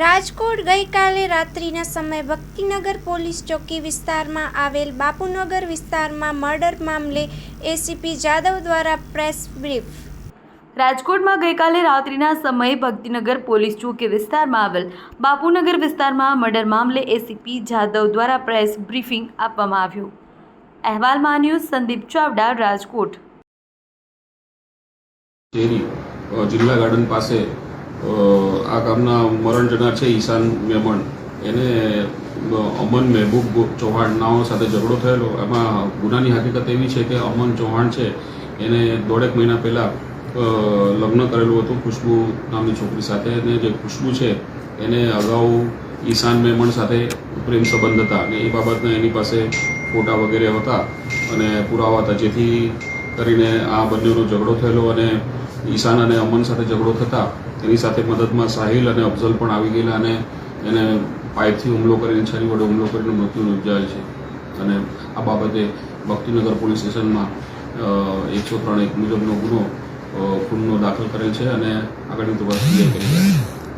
રાજકોટ ગઈકાલે રાત્રિના સમયે ભક્તિનગર પોલીસ ચોકી વિસ્તારમાં આવેલ બાપુનગર વિસ્તારમાં મર્ડર મામલે એસીપી જાદવ દ્વારા પ્રેસ બ્રીફ. રાજકોટમાં ગઈકાલે રાત્રિના સમયે ભક્તિનગર પોલીસ ચોકી વિસ્તારમાં આવેલ બાપુનગર વિસ્તારમાં મર્ડર મામલે એસીપી જાદવ દ્વારા પ્રેસ બ્રીફિંગ આપવામાં આવ્યું. અહેવાલમાં ન્યૂઝ સંદીપ ચાવડા, રાજકોટ. જિલ્લા ગાર્ડન પાસે આ ગામના મરણ જનાર છે ઈશાન મેમણ, એને અમન મહેબૂબ ચૌહાણ નાઓ સાથે ઝઘડો થયેલો. એમાં ગુનાની હકીકત એવી છે કે અમન ચૌહાણ છે એને 1.5 મહિના પહેલાં લગ્ન કરેલું હતું ખુશ્બુ નામની છોકરી સાથે, અને જે ખુશ્બુ છે એને અગાઉ ઈશાન મેમણ સાથે પ્રેમ સંબંધ હતા અને એ બાબતના એની પાસે ફોટા વગેરે હતા અને પુરાવા હતા, જેથી કરીને આ બંનેનો ઝઘડો થયેલો. અને ઈશાન અને અમન સાથે ઝઘડો થતાં એની સાથે મદદમાં સાહિલ અને અફઝલ પણ આવી ગયેલા અને એને પાઇપથી હુમલો કરીને, છરી વડે હુમલો કરીને મૃત્યુ નિપજાયેલ છે. અને આ બાબતે ભક્તિનગર પોલીસ સ્ટેશનમાં 103(1) મુજબનો ગુનો ખૂનનો દાખલ કરેલ છે અને આગળની તપાસ કરી છે.